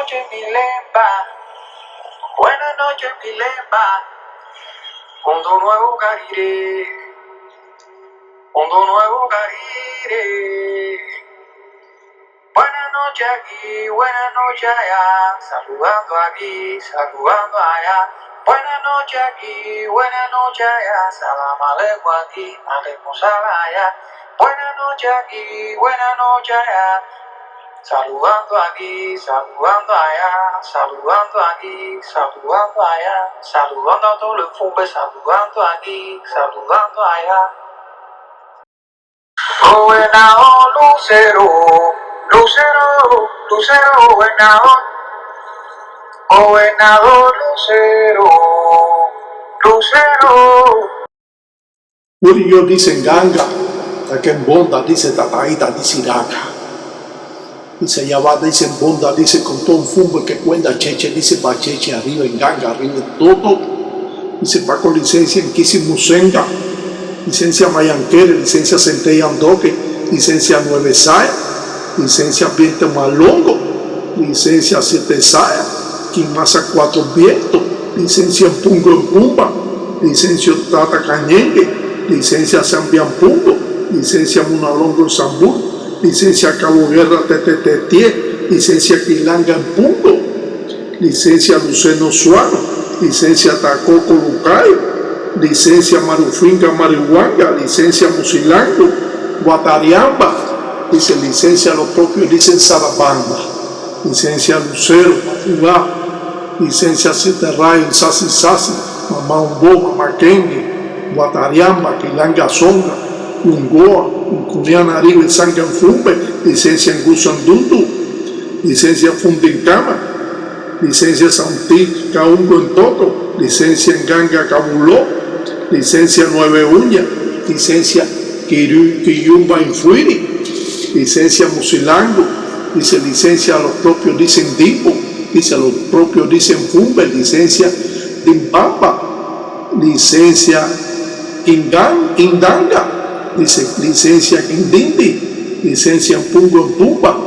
noches, Milemba. Buenas noches, Milemba. Mundo nuevo, Carire. Mundo nuevo, Carire. Buenas noches aquí, buenas noches allá. Saludando aquí, saludando allá. Buenas noches aquí, buenas noches allá. Salam aleikum aquí, aleikum salam allá. Buenas noches aquí, buenas noches allá. Saludando aquí, saludando allá, saludando aquí, saludando allá, saludando a todos los fumbes, saludando aquí, saludando allá. Gobernador Lucero, Lucero, Lucero, gobernador. Gobernador Lucero, Lucero. Murillo dice Ganga, Taquembonda dice Tataita dice Iraca. Dice Yabá, dice Bonda, dice con todo un fumbo que cuenta Cheche, dice Pacheche, arriba en Ganga, arriba en todo. Dice Paco licencia en Kisimusenga, licencia Mayanquere, licencia Centella Andoque, licencia Nueve Saya, licencia Viento Malongo, licencia Siete Saya, Quimasa Cuatro Vientos, licencia Pungo en Pumba, licencia Tata Cañengue, licencia Zambian Pungo, licencia Munalongo en Zambú, licencia Cabo Guerra Tetetetie, licencia Quilanga en Pungo, licencia Luceno Suano, licencia Tacoco Lucayo, licencia Marufinga Marihuanga, licencia Musilango, Guatariamba, dice licencia los propios, dicen Sarabanda, licencia Lucero, Matugá, licencia Siete Rayos, Sasi Sasi, Mamá Umbo, Mamá Kengue, Guatariamba, Quilanga Zonga, Ungoa, Uncuniana Aribe, Sangan Fumbe, licencia en Gusandundu, licencia Fundincama, licencia Santi Caungo en Toto, licencia en Ganga Cabuló, licencia Nueve Uña, licencia Quiyumba Infuiri, licencia Musilango, dice licencia a los propios dicen Dipo, dice a los propios dicen Fumbe, licencia Dimbamba, licencia Indanga, dice licencia Quindindi, licencia Pungo en Pumba,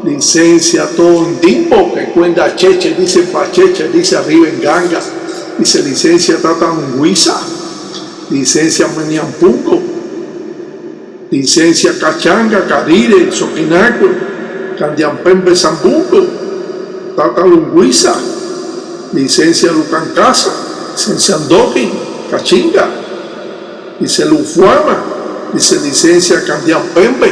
licencia todo en Dimbo, que cuenta Cheche, dice Pacheche, dice arriba en Ganga, dice licencia Tata Munguiza, licencia Maniampungo, licencia Cachanga, Carire, Soquinaco, Candiampembe Zambungo, Tata Lunguiza, licencia Lucancasa, licencia Andoqui, Cachinga, dice Lufuama, dice licencia Candiampembe,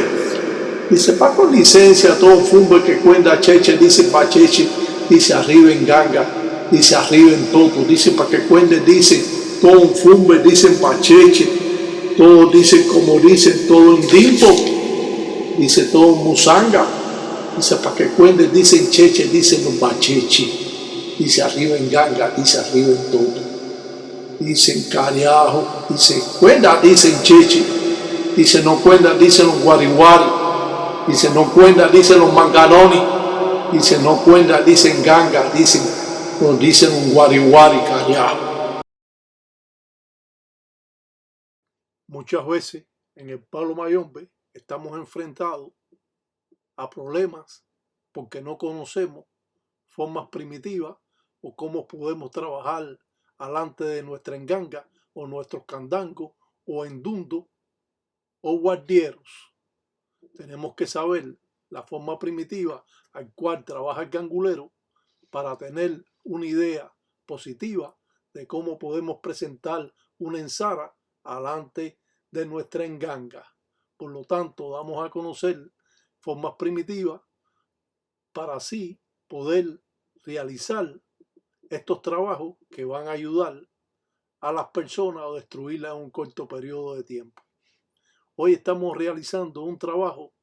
dice Paco licencia todo fumbe que cuenta Cheche, dice Pacheche, dice arriba en Ganga, dice arriba en Toto, dice para que cuente, dice todo un fumbe, dicen Pacheche, todo dice como dicen, todo en Dimpo, dice todo Musanga, dice para que cuente, dicen Cheche, dicen los Pacheche, dice arriba en Ganga, dice arriba en Toto, dicen Cariajo, dice cuenta, dicen Cheche, dice no cuenta, dicen los Guarihuari, dice no cuenta, dicen los Manganoni, dice no cuenta, dicen Ganga, dicen un Guarihuari, Cariajo. Muchas veces en el Palo Mayombe estamos enfrentados a problemas porque no conocemos formas primitivas o cómo podemos trabajar alante de nuestra enganga o nuestros candangos o endundos o guardieros. Tenemos que saber la forma primitiva al cual trabaja el gangulero para tener una idea positiva de cómo podemos presentar una ensara alante de nuestra enganga. Por lo tanto, damos a conocer formas primitivas para así poder realizar estos trabajos que van a ayudar a las personas a destruirlas en un corto periodo de tiempo. Hoy estamos realizando un trabajo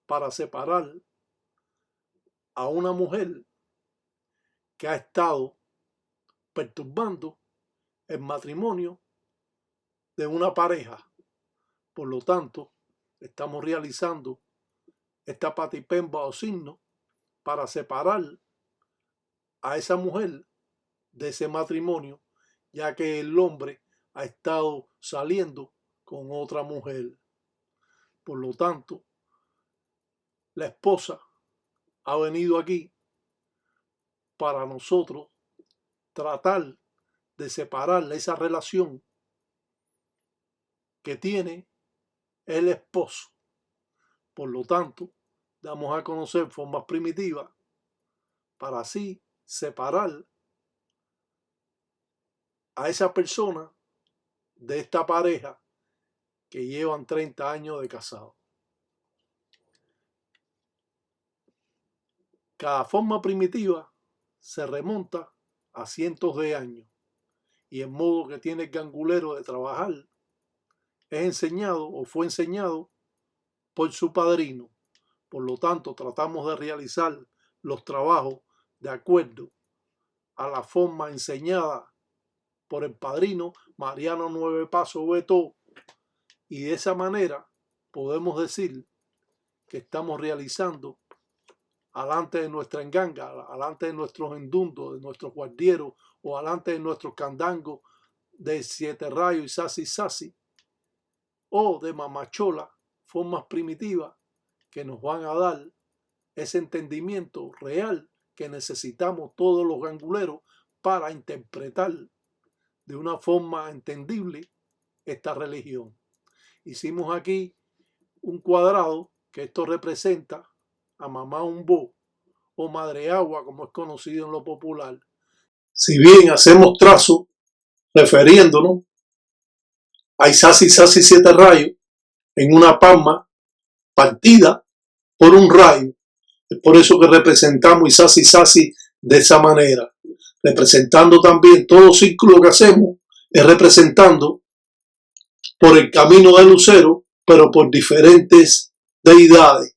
para separar a una mujer que ha estado perturbando el matrimonio de una pareja. Por lo tanto, estamos realizando esta patipemba o signo para separar a esa mujer de ese matrimonio, ya que el hombre ha estado saliendo con otra mujer. Por lo tanto, la esposa ha venido aquí para nosotros tratar de separar esa relación que tiene el esposo. Por lo tanto, damos a conocer formas primitivas para así separar a esa persona de esta pareja que llevan 30 años de casado. Cada forma primitiva se remonta a cientos de años y el modo que tiene el gangulero de trabajar es enseñado o fue enseñado por su padrino. Por lo tanto, tratamos de realizar los trabajos de acuerdo a la forma enseñada por el padrino Mariano Nueve Paso Beto, y de esa manera podemos decir que estamos realizando alante de nuestra enganga, alante de nuestros endundos, de nuestros guardieros o alante de nuestros candangos de Siete Rayos y Sasi Sasi o de Mamachola, formas primitivas que nos van a dar ese entendimiento real que necesitamos todos los ganguleros para interpretar de una forma entendible esta religión. Hicimos aquí un cuadrado que esto representa a Mamá Umbo o Madre Agua, como es conocido en lo popular. Si bien hacemos trazo refiriéndonos a Isasi Sasi Siete Rayos en una palma partida por un rayo, es por eso que representamos Isasi Sasi de esa manera, representando también todo círculo que hacemos, es representando por el camino del lucero, pero por diferentes deidades.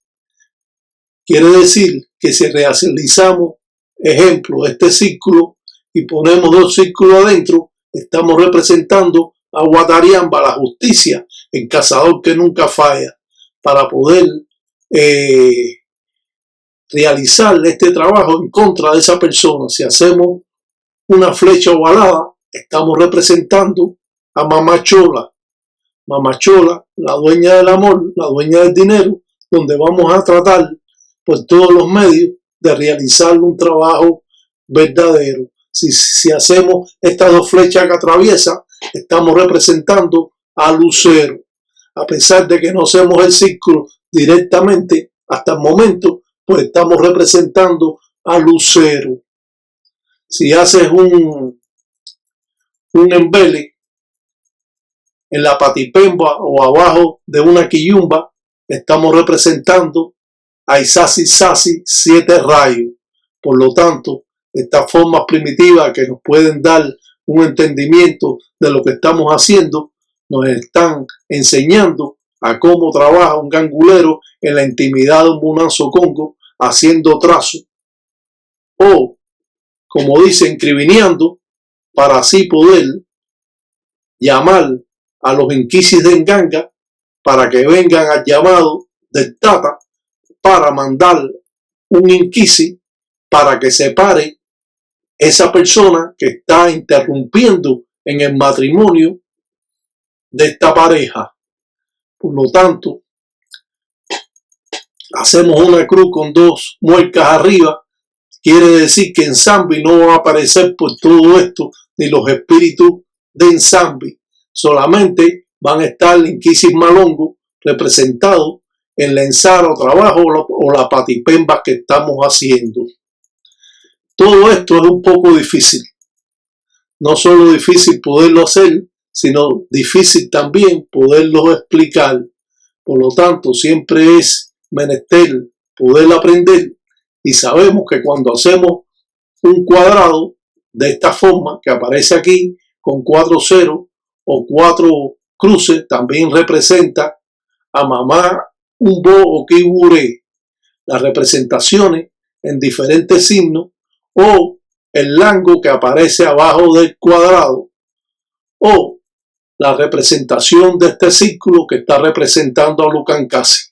Quiere decir que si realizamos, ejemplo, este círculo y ponemos dos círculos adentro, estamos representando a Guatariamba, la justicia, el cazador que nunca falla, para poder realizar este trabajo en contra de esa persona. Si hacemos una flecha ovalada, estamos representando a Mamachola. Mamachola, la dueña del amor, la dueña del dinero, donde vamos a tratar por todos los medios de realizar un trabajo verdadero. Si hacemos estas dos flechas que atraviesan, estamos representando a Lucero. A pesar de que no hacemos el círculo directamente hasta el momento, pues estamos representando a Lucero. Si haces un embele en la patipemba o abajo de una quillumba, estamos representando a Isasi Sasi Siete Rayos. Por lo tanto, estas formas primitivas que nos pueden dar un entendimiento de lo que estamos haciendo, nos están enseñando a cómo trabaja un gangulero en la intimidad de un Munanzo Congo haciendo trazo, o como dicen, crivineando, para así poder llamar a los inquisis de Enganga para que vengan al llamado del Tata para mandar un inquisi para que separe esa persona que está interrumpiendo en el matrimonio de esta pareja. Por lo tanto, hacemos una cruz con dos muecas arriba. Quiere decir que en Zambi no va a aparecer por todo esto ni los espíritus de Nzambi. Solamente van a estar Inquisis Malongo representados en la ensara o trabajo o la patipemba que estamos haciendo. Todo esto es un poco difícil. No solo difícil poderlo hacer, sino difícil también poderlo explicar. Por lo tanto, siempre es menester poder aprender, y sabemos que cuando hacemos un cuadrado de esta forma que aparece aquí con 4 ceros o 4 cruces, también representa a Mamá Umbo o Kibure. Las representaciones en diferentes signos o el lango que aparece abajo del cuadrado o la representación de este círculo que está representando a Lucancasi.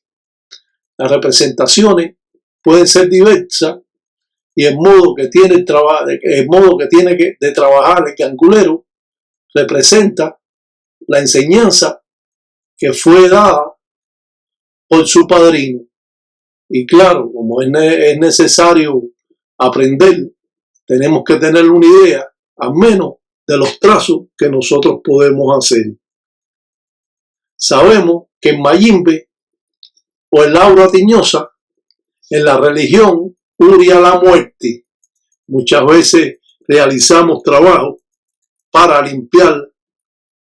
Las representaciones pueden ser diversas y el modo que tiene de trabajar el gangulero representa la enseñanza que fue dada por su padrino. Y claro, como es necesario aprender, tenemos que tener una idea, al menos, de los trazos que nosotros podemos hacer. Sabemos que en Mayimbe o en Laura Tiñosa, en la religión, huye a la muerte. Muchas veces realizamos trabajo para limpiar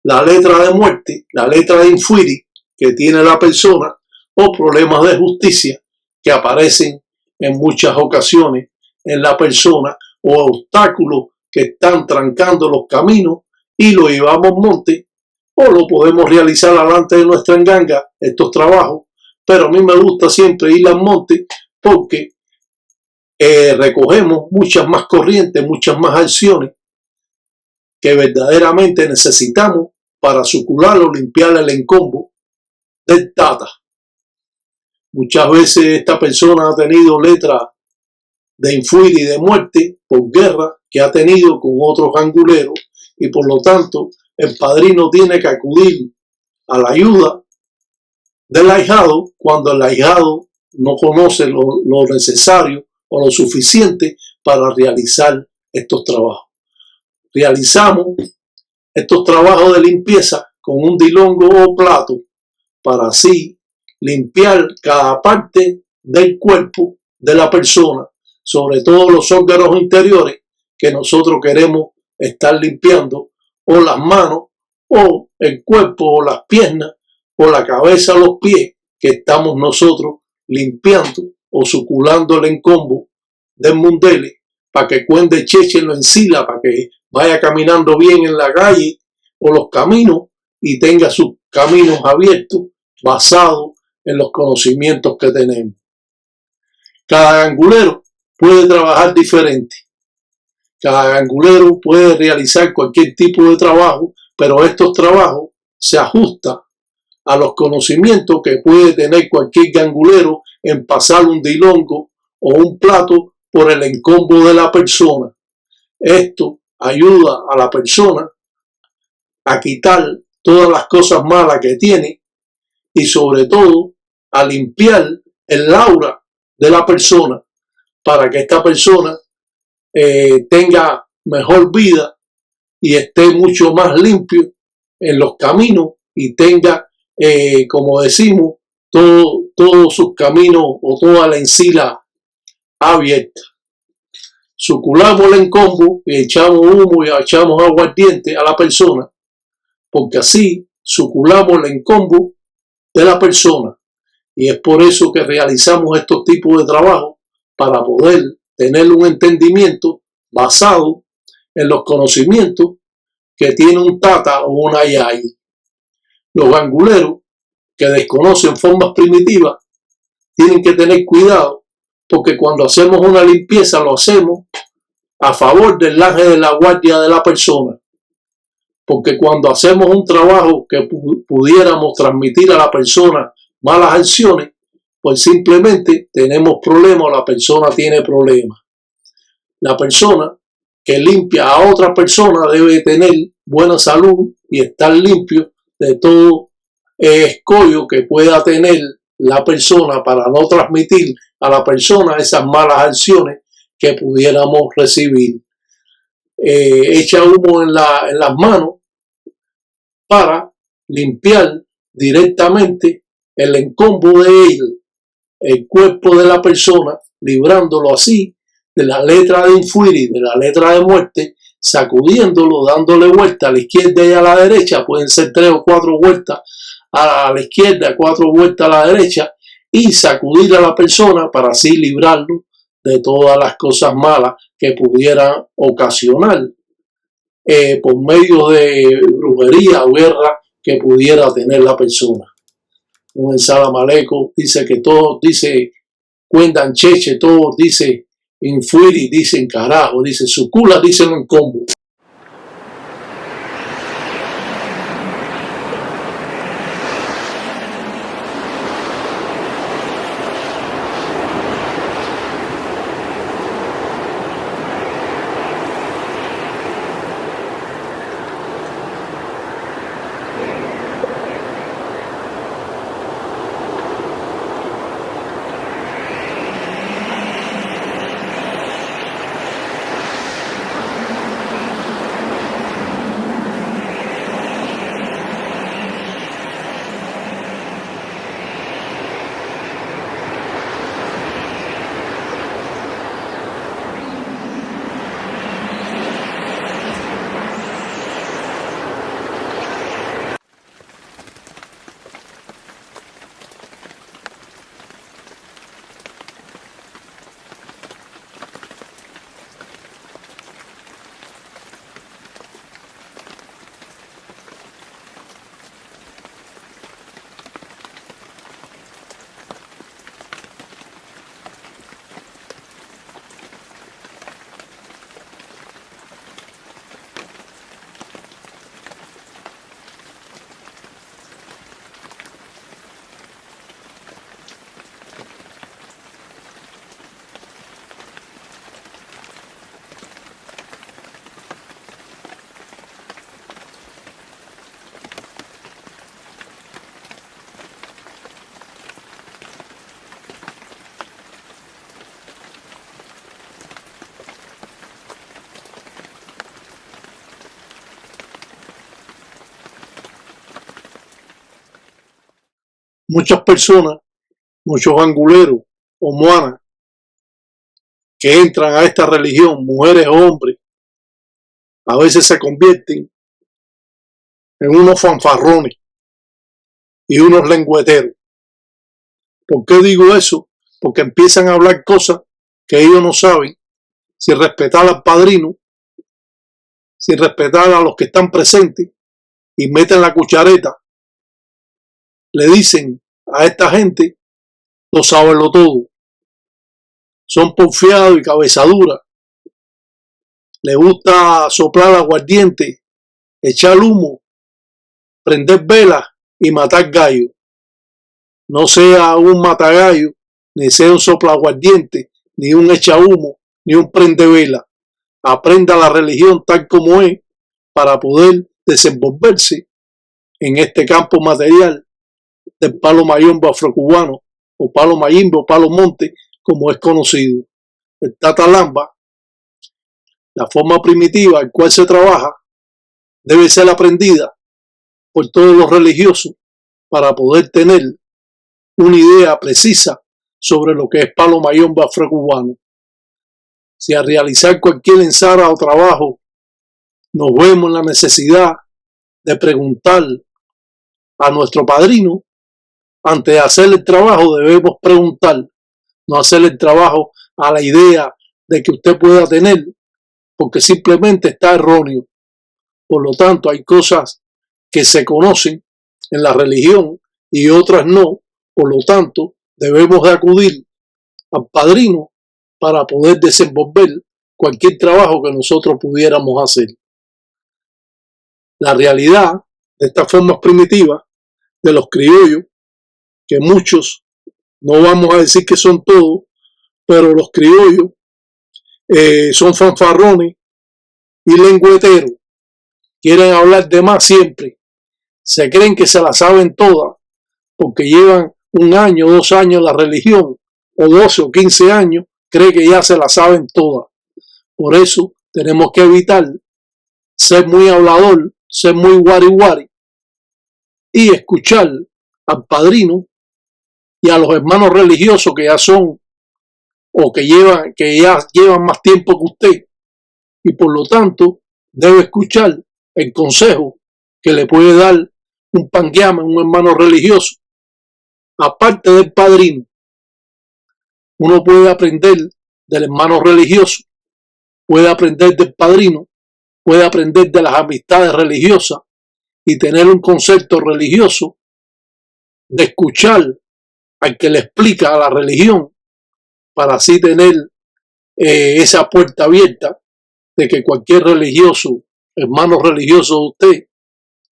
la letra de muerte, la letra de infuiri que tiene la persona, o problemas de justicia que aparecen en muchas ocasiones en la persona, o obstáculos que están trancando los caminos y lo llevamos monte, o lo podemos realizar delante de nuestra enganga, estos trabajos. Pero a mí me gusta siempre ir al monte porque recogemos muchas más corrientes, muchas más acciones que verdaderamente necesitamos para sucular o limpiar el encombo del tata. Muchas veces esta persona ha tenido letras de infuiri y de muerte por guerra que ha tenido con otros anguleros, y por lo tanto el padrino tiene que acudir a la ayuda del ahijado cuando el ahijado no conoce lo necesario o lo suficiente para realizar estos trabajos. Realizamos estos trabajos de limpieza con un dilongo o plato para así limpiar cada parte del cuerpo de la persona, sobre todo los órganos interiores que nosotros queremos estar limpiando, o las manos, o el cuerpo, o las piernas, o la cabeza, los pies, que estamos nosotros limpiando o suculando el encombo del mundele, para que cuende cheche lo encila, para que vaya caminando bien en la calle o los caminos y tenga sus caminos abiertos basados en los conocimientos que tenemos. Cada gangulero puede trabajar diferente. Cada gangulero puede realizar cualquier tipo de trabajo, pero estos trabajos se ajustan a los conocimientos que puede tener cualquier gangulero en pasar un dilongo o un plato por el encombo de la persona. Esto ayuda a la persona a quitar todas las cosas malas que tiene y sobre todo a limpiar el aura de la persona para que esta persona tenga mejor vida y esté mucho más limpio en los caminos y tenga, como decimos, todos sus caminos o toda la encila abierta. Suculamos el encombo y echamos humo y echamos aguardiente a la persona, porque así suculamos el encombo de la persona. Y es por eso que realizamos estos tipos de trabajo, para poder tener un entendimiento basado en los conocimientos que tiene un tata o una yay. Los ganguleros que desconocen formas primitivas tienen que tener cuidado, porque cuando hacemos una limpieza lo hacemos a favor del ángel de la guardia de la persona. Porque cuando hacemos un trabajo que pudiéramos transmitir a la persona malas acciones, pues simplemente tenemos problemas o la persona tiene problemas. La persona que limpia a otra persona debe tener buena salud y estar limpio de todo escollo que pueda tener la persona para no transmitir a la persona esas malas acciones que pudiéramos recibir. Echa humo en las manos para limpiar directamente el encombo de él, el cuerpo de la persona, librándolo así de la letra de infuiri, de la letra de muerte, sacudiéndolo, dándole vuelta a la izquierda y a la derecha, pueden ser 3 o 4 vueltas a la izquierda, 4 vueltas a la derecha, y sacudir a la persona para así librarlo de todas las cosas malas que pudieran ocasionar por medio de brujería o guerra que pudiera tener la persona. Un salamaleco dice que todos dice cuentan cheche, todos dice infuiri, dicen carajo, dice sucula, dicen en combo. muchas personas, muchos anguleros o moanas que entran a esta religión, mujeres o hombres, a veces se convierten en unos fanfarrones y unos lengüeteros. ¿Por qué digo eso? Porque empiezan a hablar cosas que ellos no saben, sin respetar al padrino, sin respetar a los que están presentes, y meten la cuchareta. Le dicen a esta gente, lo sabenlo todo. Son porfiados y cabezaduras. Le gusta soplar aguardiente, echar humo, prender velas y matar gallos. No sea un matagallo, ni sea un soplaguardiente, ni un echa humo, ni un prende vela. Aprenda la religión tal como es para poder desenvolverse en este campo material del palo mayombe afrocubano, o palo mayimbe o palo monte, como es conocido. El tatalamba, la forma primitiva en cual se trabaja, debe ser aprendida por todos los religiosos para poder tener una idea precisa sobre lo que es palo mayombe afrocubano. Si al realizar cualquier ensara o trabajo nos vemos en la necesidad de preguntar a nuestro padrino, antes de hacer el trabajo debemos preguntar, no hacer el trabajo a la idea de que usted pueda tener, porque simplemente está erróneo. Por lo tanto, hay cosas que se conocen en la religión y otras no. Por lo tanto, debemos de acudir al padrino para poder desenvolver cualquier trabajo que nosotros pudiéramos hacer. La realidad de estas formas primitivas de los criollos, que muchos, no vamos a decir que son todos, pero los criollos son fanfarrones y lengüeteros, quieren hablar de más siempre, se creen que se la saben todas, porque llevan 1 año, 2 años en la religión, o 12 o 15 años, creen que ya se la saben todas. Por eso tenemos que evitar ser muy hablador, ser muy guari y escuchar al padrino y a los hermanos religiosos que ya son o que ya llevan más tiempo que usted, y por lo tanto debe escuchar el consejo que le puede dar un pangueama, un hermano religioso. Aparte del padrino, uno puede aprender del hermano religioso, puede aprender del padrino, puede aprender de las amistades religiosas y tener un concepto religioso de escuchar al que le explica a la religión, para así tener esa puerta abierta de que cualquier religioso, hermano religioso de usted,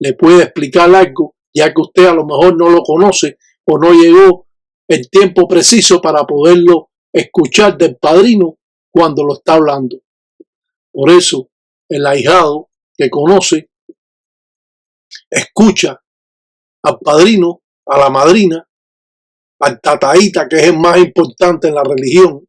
le puede explicar algo, ya que usted a lo mejor no lo conoce o no llegó el tiempo preciso para poderlo escuchar del padrino cuando lo está hablando. Por eso, el ahijado que conoce, escucha al padrino, a la madrina, al tataíta, que es el más importante en la religión,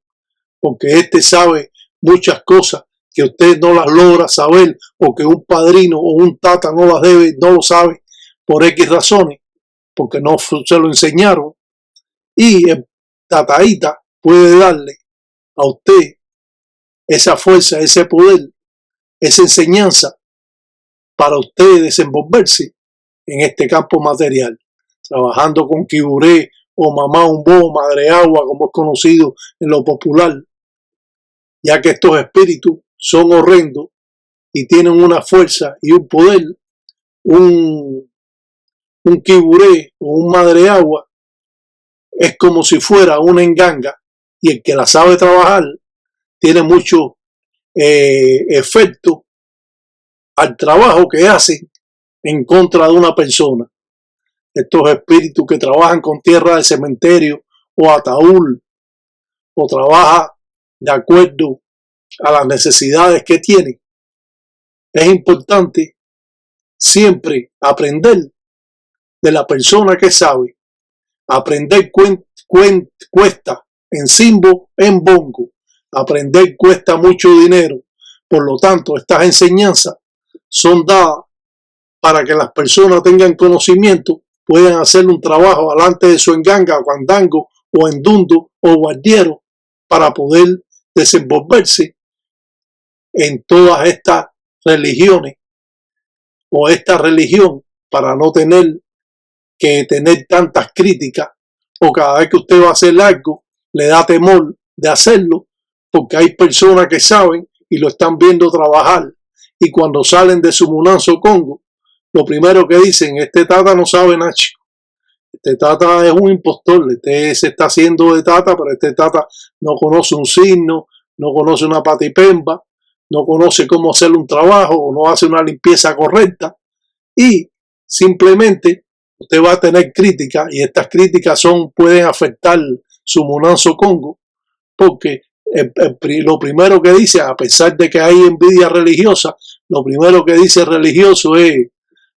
porque este sabe muchas cosas que usted no las logra saber, o que un padrino o un tata no las debe, no lo sabe por X razones, porque no se lo enseñaron. Y el tataíta puede darle a usted esa fuerza, ese poder, esa enseñanza para usted desenvolverse en este campo material, trabajando con quiburé o mamá umbo, madre agua, como es conocido en lo popular, ya que estos espíritus son horrendos y tienen una fuerza y un poder. Un quiburé o un madre agua es como si fuera una enganga, y el que la sabe trabajar tiene mucho efecto al trabajo que hacen en contra de una persona. Estos espíritus que trabajan con tierra de cementerio o ataúd, o trabaja de acuerdo a las necesidades que tienen, es importante siempre aprender de la persona que sabe. Aprender cuesta en Simbo, en Bongo. Aprender cuesta mucho dinero. Por lo tanto, estas enseñanzas son dadas para que las personas tengan conocimiento, pueden hacer un trabajo delante de su enganga, guandango o endundo o guardiero para poder desenvolverse en todas estas religiones o esta religión, para no tener que tener tantas críticas, o cada vez que usted va a hacer algo le da temor de hacerlo porque hay personas que saben y lo están viendo trabajar, y cuando salen de su Munanzo Congo lo primero que dicen: este tata no sabe nada, este tata es un impostor, este se está haciendo de tata, pero este tata no conoce un signo, no conoce una patipemba, no conoce cómo hacer un trabajo, o no hace una limpieza correcta, y simplemente usted va a tener críticas, y estas críticas pueden afectar su Munanzo Congo, porque lo primero que dice, a pesar de que hay envidia religiosa, lo primero que dice el religioso es: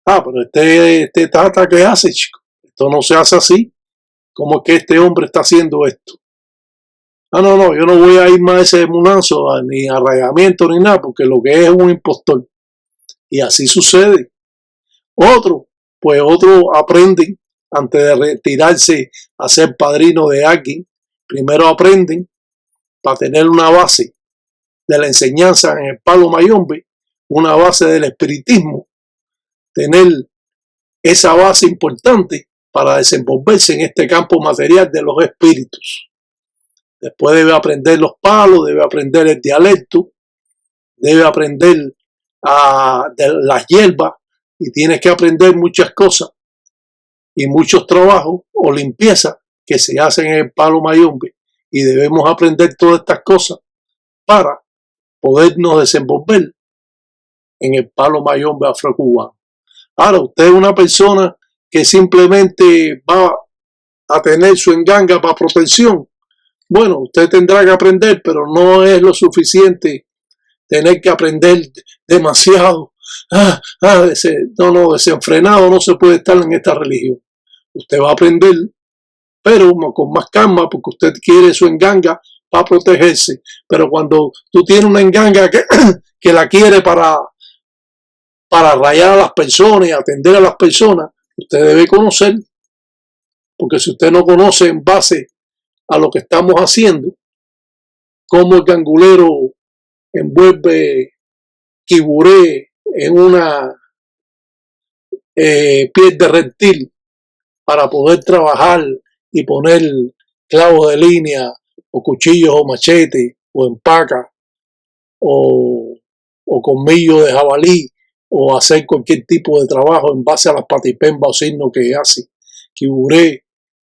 pero este tata, ¿qué hace, chico? Esto no se hace así. ¿Cómo es que este hombre está haciendo esto? No, yo no voy a ir más a ese Munanzo, ni a rayamiento, ni nada, porque lo que es un impostor. Y así sucede. Otros aprenden antes de retirarse a ser padrino de alguien. Primero aprenden para tener una base de la enseñanza en el Palo Mayombe, una base del espiritismo, tener esa base importante para desenvolverse en este campo material de los espíritus. Después debe aprender los palos, debe aprender el dialecto, debe aprender de las hierbas, y tienes que aprender muchas cosas y muchos trabajos o limpieza que se hacen en el Palo Mayombe, y debemos aprender todas estas cosas para podernos desenvolver en el Palo Mayombe afrocubano. Ahora, usted es una persona que simplemente va a tener su enganga para protección. Bueno, usted tendrá que aprender, pero no es lo suficiente tener que aprender demasiado. Desenfrenado no se puede estar en esta religión. Usted va a aprender, pero con más calma, porque usted quiere su enganga para protegerse. Pero cuando tú tienes una enganga que la quiere para rayar a las personas y atender a las personas, usted debe conocer, porque si usted no conoce en base a lo que estamos haciendo, cómo el gangulero envuelve quiburé en una piel de reptil para poder trabajar y poner clavos de línea o cuchillos o machetes o empaca o colmillo de jabalí, o hacer cualquier tipo de trabajo en base a las patipembas o signos que hace. Quiburé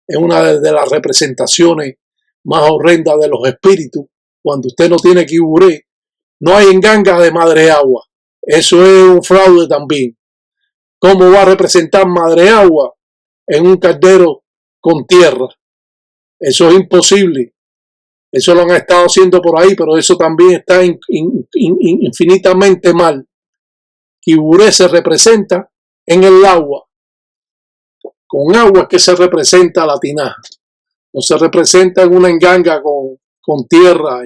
es una de las representaciones más horrendas de los espíritus. Cuando usted no tiene quiburé, no hay enganga de madre agua. Eso es un fraude también. ¿Cómo va a representar madre agua en un caldero con tierra? Eso es imposible. Eso lo han estado haciendo por ahí, pero eso también está infinitamente mal. Quiburé se representa en el agua. Con agua es que se representa la tinaja. No se representa en una enganga con tierra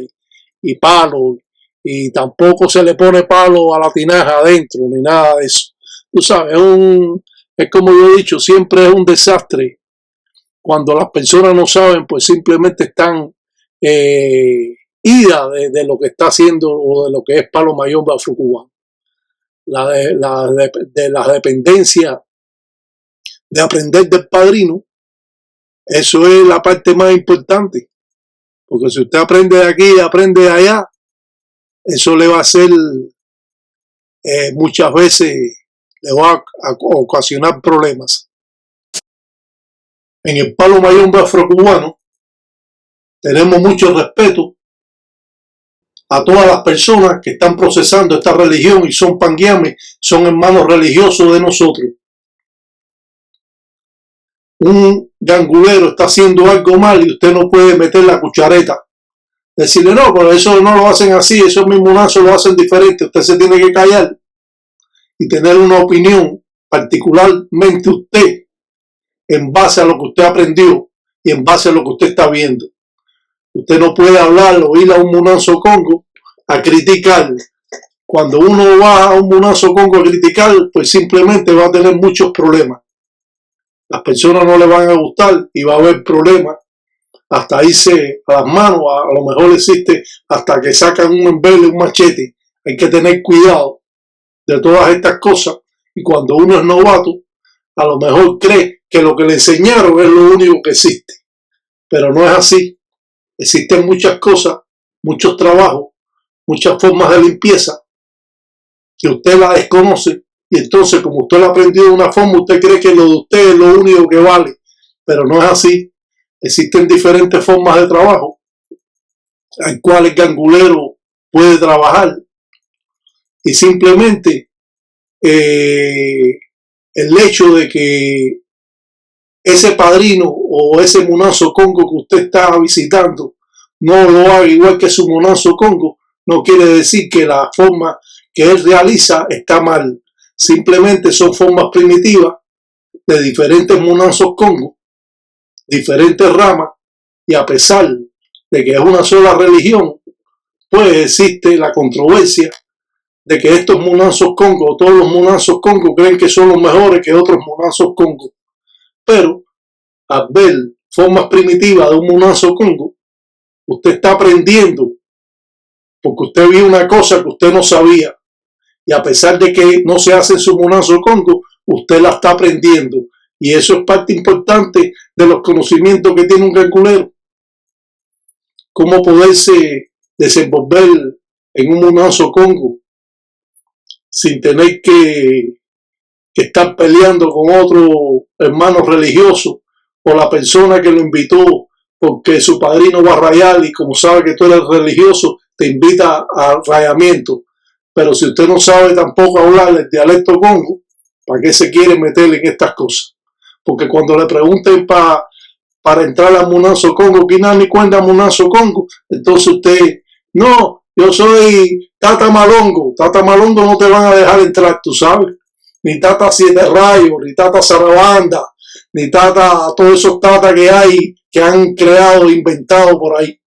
y palo, y tampoco se le pone palo a la tinaja adentro, ni nada de eso. Tú sabes, es como yo he dicho, siempre es un desastre. Cuando las personas no saben, pues simplemente están idas de lo que está haciendo, o de lo que es Palo Mayombe afrocubano. De la dependencia de aprender del padrino, eso es la parte más importante, porque si usted aprende de aquí y aprende de allá, eso le va a hacer muchas veces, le va a ocasionar problemas. En el Palo Mayombe afrocubano tenemos mucho respeto a todas las personas que están procesando esta religión y son panguiames, son hermanos religiosos de nosotros. Un gangulero está haciendo algo mal y usted no puede meter la cuchareta, decirle: no, pero eso no lo hacen así, esos mismos nazos lo hacen diferente. Usted se tiene que callar y tener una opinión, particularmente usted, en base a lo que usted aprendió y en base a lo que usted está viendo. Usted no puede hablar o ir a un Munanzo Congo a criticar. Cuando uno va a un Munanzo Congo a criticar, pues simplemente va a tener muchos problemas. las personas no le van a gustar y va a haber problemas. Hasta irse a las manos, a lo mejor existe hasta que sacan un embele, un machete. Hay que tener cuidado de todas estas cosas, y cuando uno es novato, a lo mejor cree que lo que le enseñaron es lo único que existe, pero no es así. Existen muchas cosas, muchos trabajos, muchas formas de limpieza que usted la desconoce, y entonces como usted lo ha aprendido de una forma, usted cree que lo de usted es lo único que vale, pero no es así. Existen diferentes formas de trabajo al cual el gangulero puede trabajar, y simplemente el hecho de que ese padrino o ese monazo congo que usted está visitando no lo haga igual que su monazo congo, no quiere decir que la forma que él realiza está mal. Simplemente son formas primitivas de diferentes monazos congo, diferentes ramas, y a pesar de que es una sola religión, pues existe la controversia de que estos monazos congo, todos los monazos congo, creen que son los mejores que otros monazos congo. Pero al ver formas primitivas de un monazo congo, usted está aprendiendo, porque usted vio una cosa que usted no sabía, y a pesar de que no se hace en su monazo congo, usted la está aprendiendo, y eso es parte importante de los conocimientos que tiene un gangulero. Cómo poderse desenvolver en un monazo congo sin tener que estar peleando con otro hermano religioso, o la persona que lo invitó porque su padrino va a rayar y como sabe que tú eres religioso, te invita al rayamiento. Pero si usted no sabe tampoco hablar el dialecto congo, ¿para qué se quiere meter en estas cosas? Porque cuando le pregunten para entrar al monazo congo, ¿quién ni cuenta monazo congo? Entonces usted, no, yo soy Tata Malongo. Tata Malongo no te van a dejar entrar, tú sabes. Ni Tata Siete Rayos, ni Tata Zarabanda, ni Tata, todos esos Tata que hay, que han creado, inventado por ahí.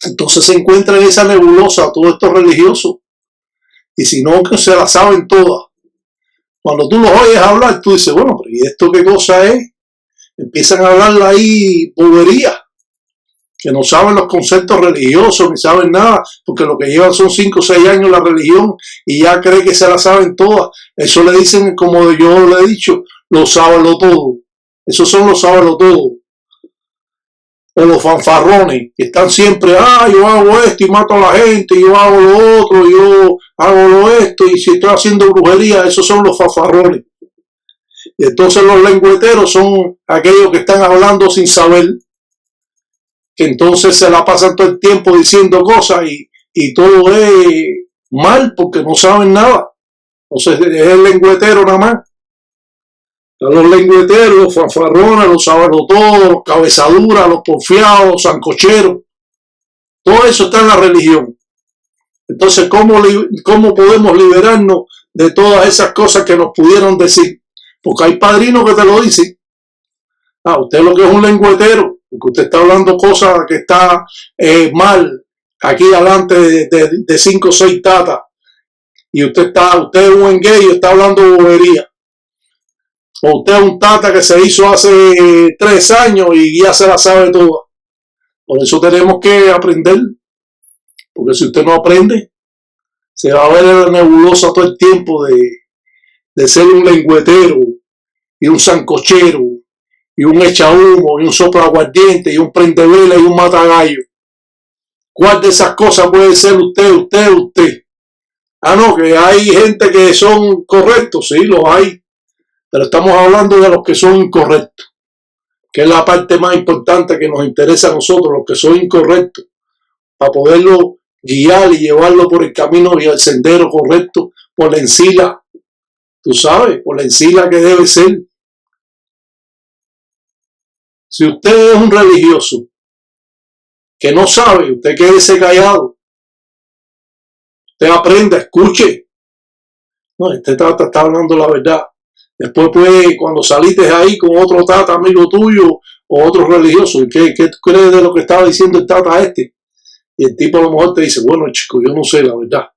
Entonces se encuentra en esa nebulosa todos estos religiosos, y si no, que se la saben todas. Cuando tú los oyes hablar, tú dices, bueno, pero ¿y esto qué cosa es? Empiezan a hablar ahí bobería, que no saben los conceptos religiosos, ni saben nada, porque lo que llevan son 5 o 6 años la religión, y ya cree que se la saben todas. Eso le dicen, como yo le he dicho, los sábelo todo. Esos son los sábelo todo. O los fanfarrones, que están siempre, yo hago esto y mato a la gente, yo hago lo otro, yo hago lo esto, y si estoy haciendo brujería, esos son los fanfarrones. Y entonces los lengüeteros son aquellos que están hablando sin saber, que entonces se la pasan todo el tiempo diciendo cosas y todo es mal porque no saben nada. Entonces es el lengüetero nada más. Los lengüeteros, los fanfarrones, los sabelotodos, los cabezaduras, los porfiados, los sancocheros, todo eso está en la religión. Entonces, ¿cómo podemos liberarnos de todas esas cosas que nos pudieron decir? Porque hay padrinos que te lo dicen. Usted lo que es un lengüetero, porque usted está hablando cosas que está mal aquí delante de 5 o 6 tatas, y usted es un engueyo, está hablando bobería. O usted es un tata que se hizo hace 3 años y ya se la sabe toda. Por eso tenemos que aprender, porque si usted no aprende, se va a ver en la nebulosa todo el tiempo de ser un lengüetero y un sancochero y un echahumo y un soplaguardiente y un prendevela y un matagallo. ¿Cuál de esas cosas puede ser usted? No, que hay gente que son correctos, sí, los hay, pero estamos hablando de los que son incorrectos, que es la parte más importante que nos interesa a nosotros, los que son incorrectos, para poderlo guiar y llevarlo por el camino y el sendero correcto, por la encila, tú sabes, por la encila que debe ser. Si usted es un religioso que no sabe, usted quédese callado. Usted aprenda, escuche. No, este tata está hablando la verdad. Después, pues, cuando saliste ahí con otro tata amigo tuyo o otro religioso, ¿qué tú crees de lo que estaba diciendo el tata este? Y el tipo a lo mejor te dice, bueno, chico, yo no sé la verdad.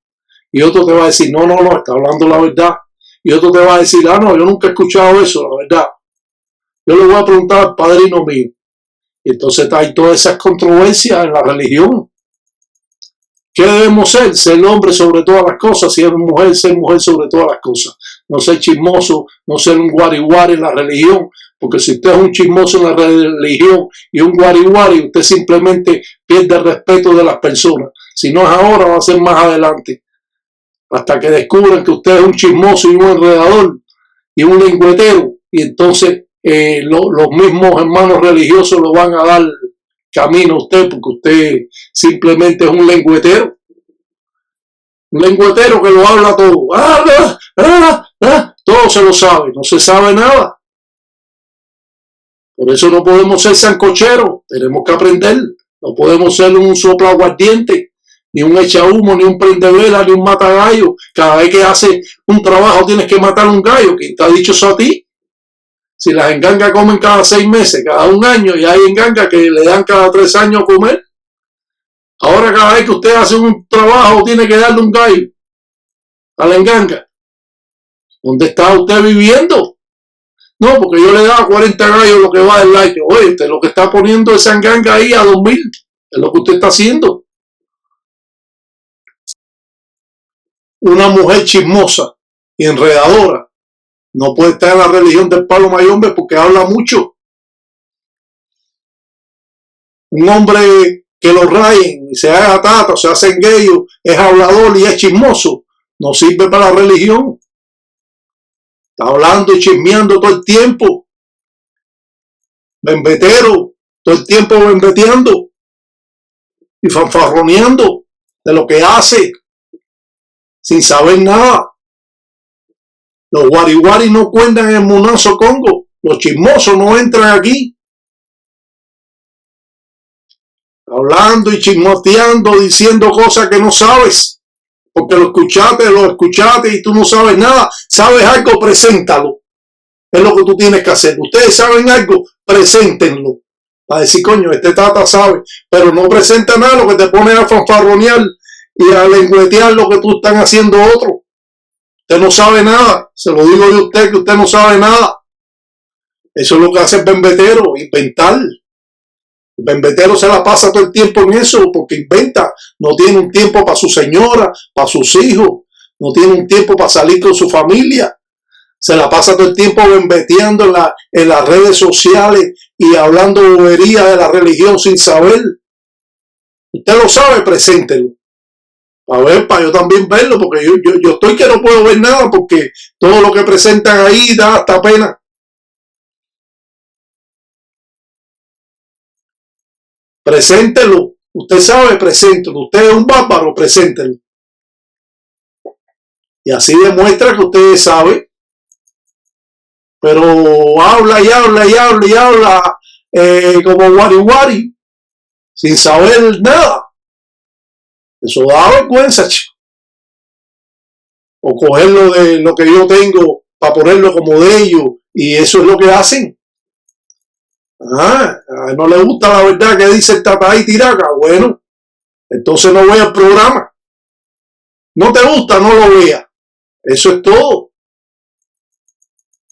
Y otro te va a decir, no, está hablando la verdad. Y otro te va a decir, no, yo nunca he escuchado eso, la verdad. Yo le voy a preguntar al padrino mío. Y entonces hay todas esas controversias en la religión. ¿Qué debemos ser? Ser hombre sobre todas las cosas. Si es mujer, ser mujer sobre todas las cosas. No ser chismoso, no ser un guariguari en la religión. Porque si usted es un chismoso en la religión y un guariguari, usted simplemente pierde el respeto de las personas. Si no es ahora, va a ser más adelante. Hasta que descubran que usted es un chismoso y un enredador y un lengüetero. Y entonces los mismos hermanos religiosos lo van a dar camino a usted, porque usted simplemente es un lengüetero. Un lengüetero que lo habla todo. Todo se lo sabe, no se sabe nada. Por eso no podemos ser sancocheros, tenemos que aprender. No podemos ser un soplo aguardiente, ni un echa humo, ni un prende vela, ni un mata gallo. Cada vez que hace un trabajo tienes que matar un gallo. ¿Quién te ha dicho eso a ti? Si las engangas comen cada 6 meses, cada 1 año, y hay engangas que le dan cada 3 años a comer. Ahora cada vez que usted hace un trabajo tiene que darle un gallo a la enganga. ¿Dónde está usted viviendo? No, porque yo le daba 40 gallos lo que va del año. Oye, usted lo que está poniendo esa enganga ahí a 2000. Es lo que usted está haciendo. Una mujer chismosa y enredadora no puede estar en la religión del palo mayombe porque habla mucho. Un hombre que lo rayen y se haga tata, se hace engueyo, es hablador y es chismoso, no sirve para la religión. Está hablando y chismeando todo el tiempo. Bembetero, todo el tiempo bembeteando y fanfarroneando de lo que hace, sin saber nada. Los guariguaris no cuentan en el Munazo Congo. Los chismosos no entran aquí. Hablando y chismoteando, diciendo cosas que no sabes. Porque lo escuchaste y tú no sabes nada. ¿Sabes algo? Preséntalo. Es lo que tú tienes que hacer. Ustedes saben algo, preséntenlo. Para decir, coño, este tata sabe. Pero no presenta nada, lo que te pone a fanfarronear y a lengüetear lo que tú están haciendo otros. Usted no sabe nada. Se lo digo de usted, que usted no sabe nada. Eso es lo que hace el bembetero, inventar. El bembetero se la pasa todo el tiempo en eso porque inventa. No tiene un tiempo para su señora, para sus hijos. No tiene un tiempo para salir con su familia. Se la pasa todo el tiempo bembeteando en las redes sociales y hablando bobería de la religión sin saber. Usted lo sabe, preséntelo. A ver, para yo también verlo, porque yo estoy que no puedo ver nada, porque todo lo que presentan ahí da hasta pena. Preséntelo. Usted sabe, preséntelo. Usted es un bárbaro, preséntelo. Y así demuestra que usted sabe. Pero habla y habla y habla y habla como guari, sin saber nada. Eso da vergüenza, chico. O cogerlo de lo que yo tengo para ponerlo como de ellos. Y eso es lo que hacen. No le gusta la verdad que dice el Tatay Tiraca. Bueno, entonces no vea el programa. No te gusta, no lo vea. Eso es todo.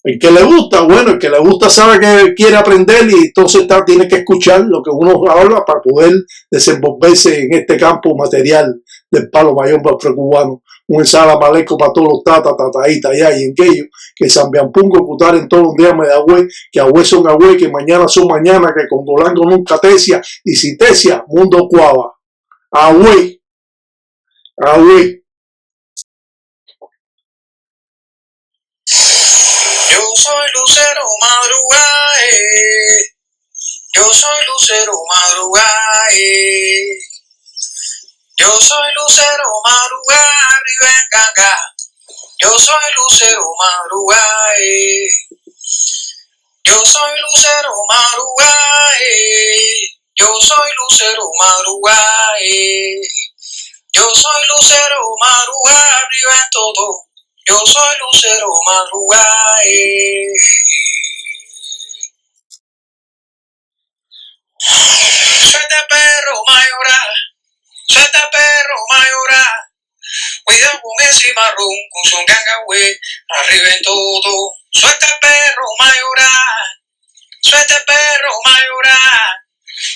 El que le gusta, bueno, el que le gusta sabe que quiere aprender y entonces tiene que escuchar lo que uno habla para poder desenvolverse en este campo material del palo mayombe afrocubano. Un ensalamaleco para todos los tataitas allá y en aquello, que Zambiampungo, Cutar en todos los días me da güey, que agüey son agüey, que mañana son mañana, que con Dolango nunca tesia, y si tesia, mundo cuava. Agüey. Yo soy Lucero Madrugae. Yo soy Lucero Madrugae. Yo soy Lucero Madrugae, arriba en Ganga. Yo soy Lucero Madrugae. Yo soy Lucero Madrugae. Yo soy Lucero Madrugae. Yo soy Lucero Madrugae, arriba en todo. Yo soy Lucero Madrugae. Suelta perro mayoral, suelta perro mayoral. Cuidado con ese marrón, con son gangahue, arriba en todo. Suelta el perro mayoral, puso este perro mayoral.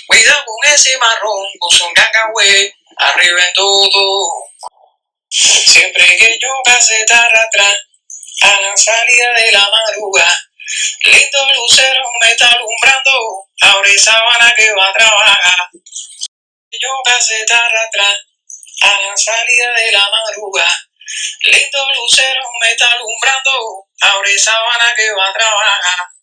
Cuidado con ese marrón, con su cacahué, arriba en todo. Siempre que yo pase tarde atrás, a la salida de la madrugada, lindo lucero me está alumbrando, abre sábana que va a trabajar. Yo pase tarde atrás, a la salida de la madrugada, lindo lucero me está alumbrando, abre sábana que va a trabajar.